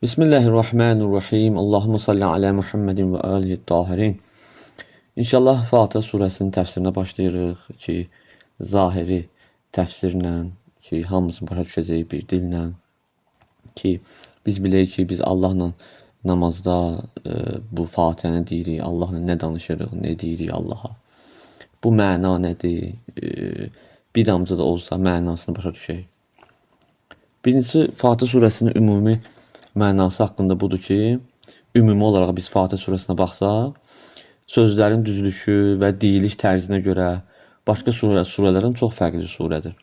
Bismillahirrahmanirrahim. Allahümme salli ala Muhammedin və alihi tahirin. İnşallah Fatihə surəsinin təfsirinə başlayırıq ki, zahiri təfsirlə, ki, hamımızın başa düşəcəyi bir dillə, ki, biz bilək ki, biz Allahla namazda bu Fatihəni deyirik, Allahla nə danışırıq, nə deyirik Allaha. Bu məna nədir? Bir damcı da olsa mənasını başa düşək. Birincisi, Fatihə surəsinin ümumi mənası haqqında budur ki, ümumi olaraq biz Fatihə surəsinə baxsaq, sözlərin düzülüşü və deyiliş tərzinə görə başqa surələrin çox fərqli surədir.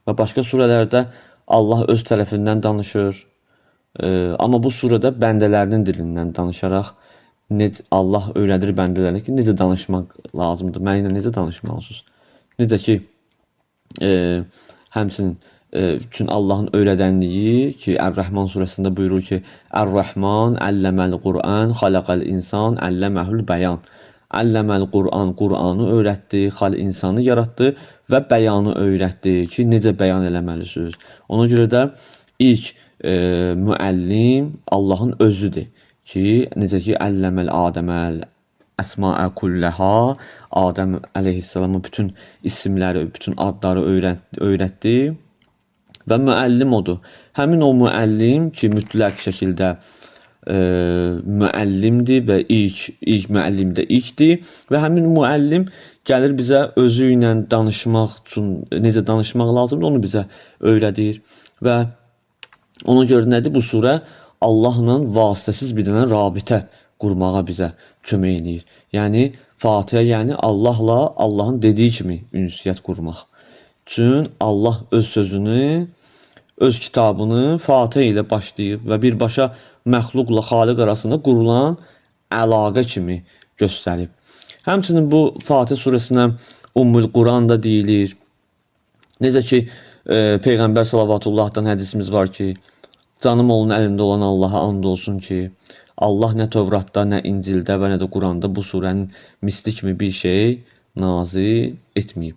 Və başqa surələrdə Allah öz tərəfindən danışır, amma bu surədə bəndələrinin dilindən danışaraq Allah öyrədir bəndələrinə ki, necə danışmaq lazımdır, mənimlə necə danışmalısınız. Necə ki, həmçinin üçün Allahın öyrədənliyi ki, Ər-Rəhman surəsində buyurur ki, Ər-Rəhman əlləməl Qur'an, xaləqəl insan, əlləməhül bəyan. Əlləməl Qur'an, Qur'anı öyrətdi, insanı yaratdı və bəyanı öyrətdi ki, necə bəyan eləməlisiniz. Ona görə də ilk müəllim Allahın özüdür ki, necə ki, əlləməl Adəməl əsmaə kulləhə, Adəm əleyhissalamın bütün isimləri, bütün adları öyrətdi. Və müəllim odur. Həmin o müəllim ki, mütləq şəkildə müəllimdir və ilk müəllim də ilkdir. Və həmin müəllim gəlir bizə özü ilə danışmaq üçün, necə danışmaq lazımdır, onu bizə öyrədir. Və ona görə nədir bu surə? Allahla vasitəsiz bir dənə rabitə qurmağa bizə kömək edir. Yəni, Fatihə, yəni Allahla Allahın dediyi kimi ünsiyyət qurmaq. Çünki Allah öz sözünü, öz kitabını Fatihə ilə başlayıb və birbaşa məxluqla xaliq arasında qurulan əlaqə kimi göstərib. Həmçinin bu Fatihə surəsinə Ummul Quran da deyilir. Necə ki, Peyğəmbər sallavatullahdan hədisimiz var ki, canım onun əlində olan Allaha and olsun ki, Allah nə Tövratda, nə İncildə və nə də Quranda bu surənin misli kimi bir şey nazil etməyib.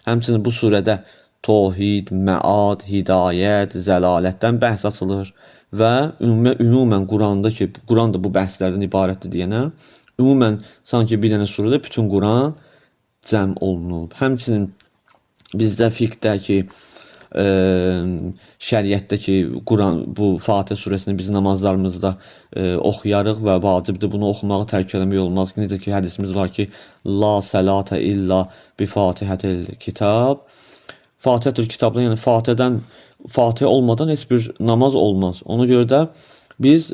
Həmçinin bu surədə tohid, məad, hidayət, zəlalətdən bəhs açılır və ümumən Quranda ki, Quran da bu bəhslərdən ibarətdir deyənə, ümumən sanki bir dənə surədə bütün Quran cəm olunub. Həmçinin bizdə fiqdə ki, şəriətdə ki, Quran, bu Fatihə surəsini biz namazlarımızda oxuyarıq və vacibdir bunu oxumağı tərk eləmək olmaz ki, necə ki, hədisimiz var ki, la sələtə illa bi Fatihətil kitab. Fatihətil kitabdan, yəni Fatihə olmadan heç bir namaz olmaz. Ona görə də biz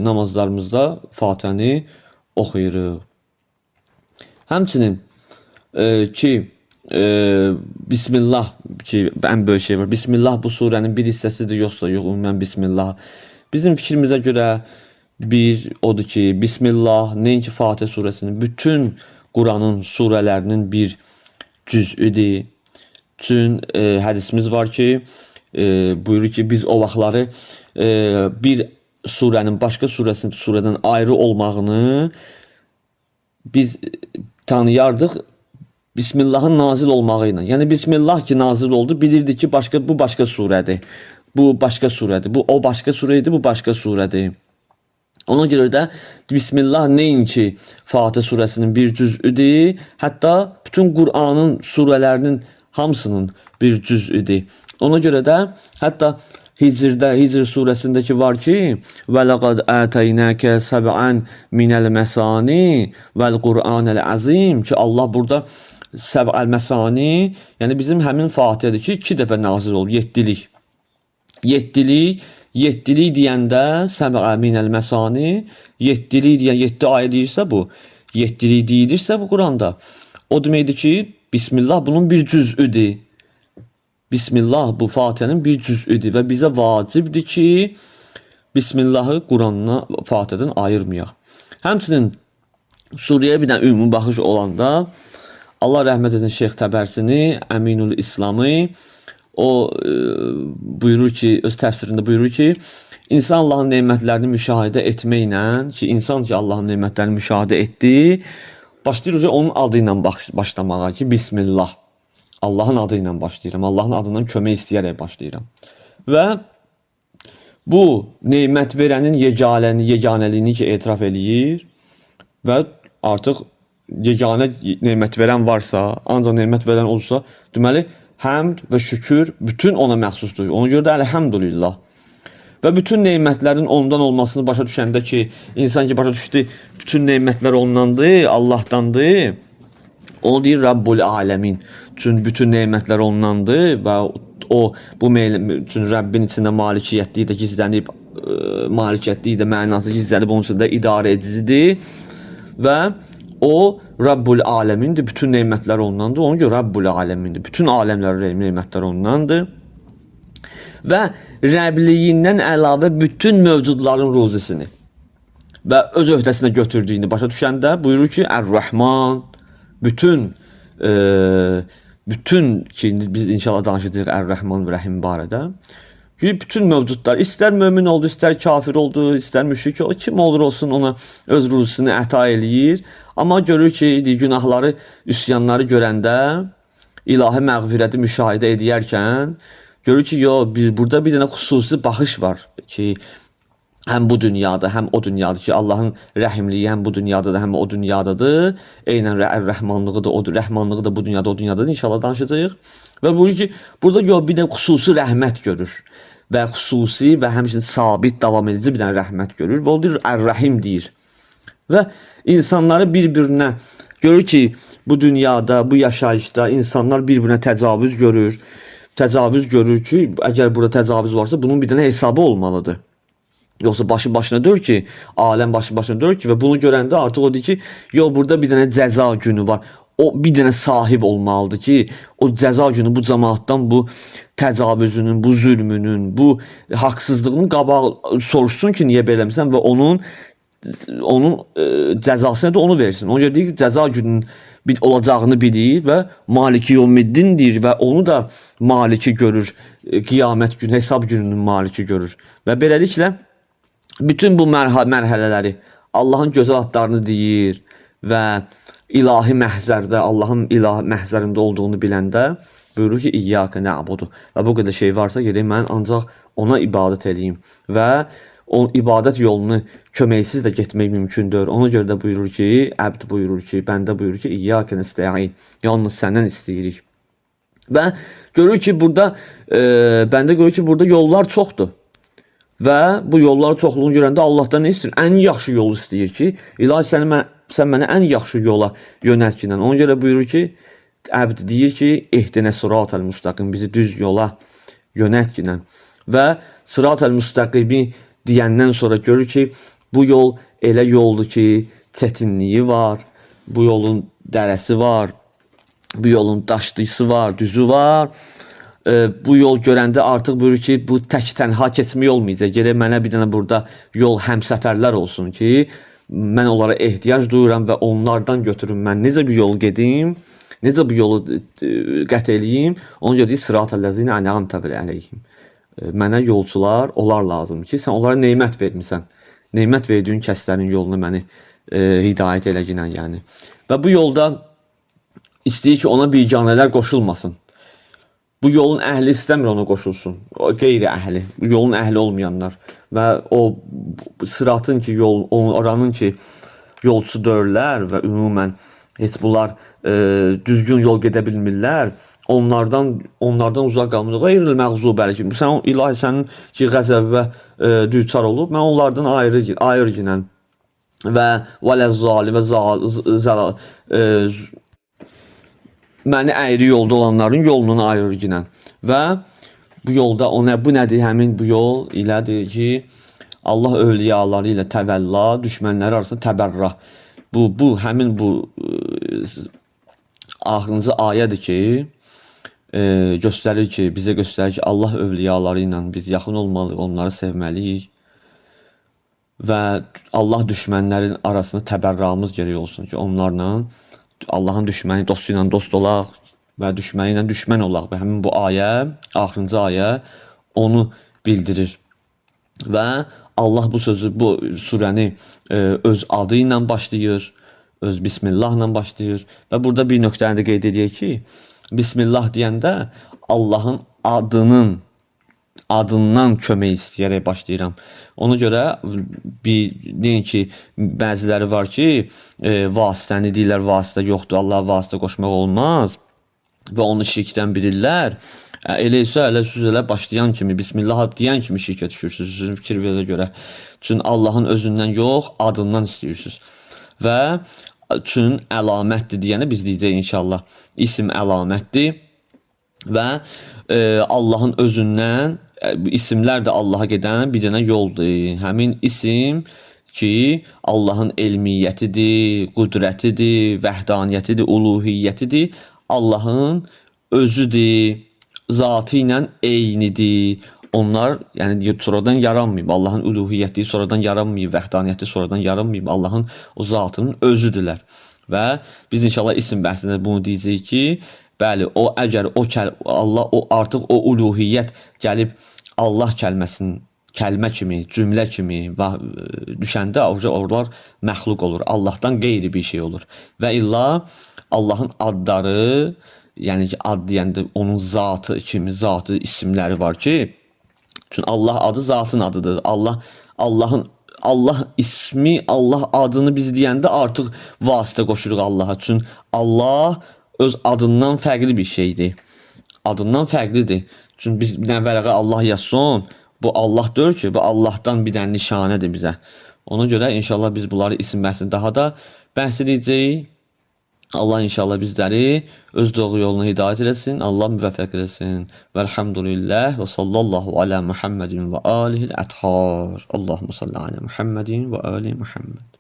namazlarımızda Fatihəni oxuyuruq. Həmçinin ki, Bismillah ki, ən böyük şey var. Bismillah bu surənin bir hissəsidir, yoxsa yox, ümumən Bismillah. Bizim fikrimizə görə bir odur ki, Bismillah nəinki Fatihə surəsinin bütün Quranın surələrinin bir cüzüdür. Çünki hədisimiz var ki, buyurur ki, biz o vaxtları bir surənin başqa surədən ayrı olmağını biz tanıyardıq Bismillahın nazil olmağı ilə. Yəni, Bismillah ki, nazil oldu, bilirdi ki, bu başqa surədir. Bu başqa surədir. Bu o başqa surədir, bu başqa surədir. Ona görə də Bismillah nəinki Fatihə surəsinin bir cüzüdür, hətta bütün Qur'anın surələrinin hamısının bir cüzüdür. Ona görə də hətta Hicr surəsindəki var ki, وَلَقَدْ آتَيْنَاكَ سَبْعًا مِنَ الْمَسَانِي وَالْقُرْآنَ الْعَظِيمِ ki, Allah burada səb'əl məsani, yəni bizim həmin Fatihədir ki, 2 dəfə nazil olub, 7'lik. 7'lik deyəndə səb'ə minəl məsani, 7'lik deyən 7 ayə deyirsə bu, 7'lik deyilirsə bu Quranda, o deməkdir ki, Bismillah bunun bir cüzüdür. Bismillah bu Fatihənin bir cüzüdür və bizə vacibdir ki, Bismillahı Quranına Fatihədən ayırmayaq. Həmçinin surəyə bir dənə ümumi baxış olanda, Allah rəhmət etsin Şeyx Təbərsini, Əminul İslamı, o buyurur ki, öz təfsirində buyurur ki, insan Allahın nemətlərini müşahidə etməklə, ki, insan ki, Allahın nemətlərini müşahidə etdi, başlayır onun adı ilə başlamağa ki, Bismillah. Allahın adı ilə başlayıram, Allahın adından kömək istəyərək başlayıram. Və bu nemət verənin yeganəliyini ki etiraf eləyir və artıq yeganə nemət verən varsa, ancaq nemət verən olsa, deməli həmd və şükür bütün ona məxsusdur. Ona görə də əlhəmdülillah. Və bütün nemətlərin ondan olmasını başa düşəndə ki, insan ki başa düşdü, bütün nemətlər ondandır, Allahdandır. O deyir Rabbul Aləmin. Çünki bütün nemətlər ondandır və o bu üçün Rəbbin içində malikiyyətliyi də gizlənib, malikiyyətliyi də mənası gizlənib, onun içində idarə edicidir və o Rabbul Aləmindir. Bütün nemətlər ondandır. Ona görə Rabbul Aləmindir. Bütün aləmlərin nemətləri ondandır. Və Rəbliyindən əlavə bütün mövcudların ruzisini və öz öhdəsinə götürdüyünü başa düşəndə buyurur ki, Ər-Rəhman, bütün ki biz inşallah danışacağıq Ər-Rəhman və Rəhim barədə. Bütün mövcudlar, istər mömin oldu, istər kafir oldu, istər müşrik oldu, kim olur olsun ona öz ruzisini əta eləyir. Amma görür ki, günahları, üsyanları görəndə ilahi məğfirəti müşahidə edərkən görür ki, burada bir dənə xüsusi baxış var ki, həm bu dünyada, həm o dünyada ki, Allahın rəhimliyi həm bu dünyadadır, həm o dünyadadır. Eynən rəhmanlığı da, rəhmanlığı da bu dünyada, o dünyadadır. İnşallah danışacağıq. Və buyurur ki, burada bir dənə xüsusi rəhmət görür və xüsusi və həmçinin sabit davam edici bir dənə rəhmət görür və o deyir, Ər-Rəhim deyir. Və insanları bir-birinə görür ki, bu dünyada, bu yaşayışda insanlar bir-birinə təcavüz görür. Təcavüz görür ki, əgər burada təcavüz varsa, bunun bir dənə hesabı olmalıdır. Yoxsa başı başına dör ki, aləm başı başına dör ki və bunu görəndə artıq o deyir ki, burada bir dənə cəza günü var. O bir dənə sahib olmalıdır ki, o cəza günü bu cəmaatdan bu təcavüzünün, bu zülmünün, bu haqsızlığının qabağı soruşsun ki, niyə belə eləmirsən və onun cəzasını da onu versin. Ona görə deyir ki, cəza gününün olacağını bilir və Maliki Yevmiddin deyir və onu da maliki görür. Qiyamət günü, hesab gününün maliki görür. Və beləliklə bütün bu mərhələləri Allahın gözəl adlarını deyir və ilahi məhzərdə, Allahın ilahi məhzərində olduğunu biləndə buyurur ki, İyyəkə nə'budu. Və bu qədər şey varsa, gedək mən ancaq ona ibadət edeyim və o ibadət yolunu köməksiz də getmək mümkündür. Ona görə də buyurur ki, əbd buyurur ki, bəndə buyurur ki, İyyəkə nəstə'in. Yalnız səndən istəyirik. Və görür ki, bəndə görür ki, burada yollar çoxdur. Və bu yollar çoxluğunu görəndə Allahdan nə istəyir? Ən yaxşı yolu istəyir ki, ilahi sən mənə ən yaxşı yola yönəltkinən. Ona görə buyurur ki, əbd deyir ki, ehdinə sıratəl müstəqim, bizi düz yola yönəltkinən. Və sıratəl müstəqimi deyəndən sonra görür ki, bu yol elə yoldur ki, çətinliyi var, bu yolun dərəsi var, bu yolun daşlısı var, düzü var. Bu yol görəndə artıq buyurur ki, bu tək tənha keçmək olmayacaq. Gələk mənə bir dənə burada yol həmsəfərlər olsun ki, mən onlara ehtiyac duyuram və onlardan götürüm mən necə bir yol gedim, necə bu yolu qət eləyim. Ona görə deyir, sıratəl-ləzinə ən'amtə əleyhim. Mənə yolçular, onlar lazım ki, sən onlara nemət vermisən. Nemət verdiyin kəslərin yolunu məni hidayət eləginən, yəni. Və bu yolda istəyir ki, ona biganələr qoşulmasın. Bu yolun əhli istəmir ona qoşulsun. O qeyri əhli, bu yolun əhli olmayanlar və o sıratın ki, oranın ki, yolçu dörlər və ümumən heç bunlar düzgün yol gedə bilmirlər. Onlardan uzaq qalmır. Qeyril məğzubəli ki, sən ilahi sənin ki, qəzəbə düçar olub, mən onlardan ayrı ginən və vələz-zalim və məni əyri yolda olanların yolundan ayırır ginən. Və bu yolda bu nədir? Həmin bu yol ilədir ki, Allah övliyaları ilə təvəlla, düşmənləri arasında təbərrah. Həmin bu axırıncı ayədir ki, bizə göstərir ki, Allah övliyaları ilə biz yaxın olmalıyıq, onları sevməliyik. Və Allah düşmənlərin arasında təbərrahımız gərək olsun ki, onlarla Allahın düşməni dostu ilə dost olaq və düşməni ilə düşmən olaq. Və həmin bu ayə, axırıncı ayə onu bildirir. Və Allah bu sözü, bu surəni öz adı ilə başlayır, öz Bismillah ilə başlayır. Və burada bir nöqtəni də qeyd edək ki, Bismillah deyəndə Allahın adının adından kömək istəyərək başlayıram. Ona görə bir deyin ki, bəziləri var ki, vasitəni deyirlər, vasitə yoxdur, Allah vasitə qoşmaq olmaz və onu şirkdən bilirlər. Elə isə elə siz elə başlayan kimi, Bismillah deyən kimi şirkə düşürsünüz. Sizin fikir verə görə. Çünki Allahın özündən yox, adından istəyirsiniz. Və üçün əlamətdir deyəni biz deyəcəyik inşallah. İsim əlamətdir və Allahın özündən isimlər də Allaha gedən bir dənə yoldur. Həmin isim ki, Allahın elmiyyətidir, qüdrətidir, vəhdaniyyətidir, uluhiyyətidir. Allahın özüdür, zatı ilə eynidir. Onlar yəni sonradan yaranmayıb. Allahın uluhiyyəti sonradan yaranmayıb, vəhdaniyyəti sonradan yaranmayıb. Allahın o zatının özüdürlər. Və biz inşallah isim bəhsində bunu deyəcəyik ki, bəli, o əgər Allah o artıq o uluhiyyət gəlib Allah kəlməsinin kəlmə kimi, cümlə kimi düşəndə oralar məxluq olur. Allahdan qeyri bir şey olur. Və illa Allahın adları, yəni ki, ad deyəndə onun zatı kimi, zatı isimləri var ki, çünki Allah adı zatın adıdır. Allah ismi, Allah adını biz deyəndə artıq vasitə qoşuruq Allaha. Çünki Allah öz adından fərqli bir şeydir. Adından fərqlidir. Çünki biz bir dənə vərəqə Allah yazsın, bu Allah deyil ki, bu Allahdan bir dənə nişanədir bizə. Ona görə inşallah biz bunları isim bəhsini daha da bəhs edəcəyik. Allah inşallah bizləri öz doğru yoluna hidayət eləsin. Allah müvəffəq eləsin. Vəlhamdülillah və sallallahu alə Muhammedin və alihil əthar. Allahumma salli alə Muhammedin və ali Muhammed.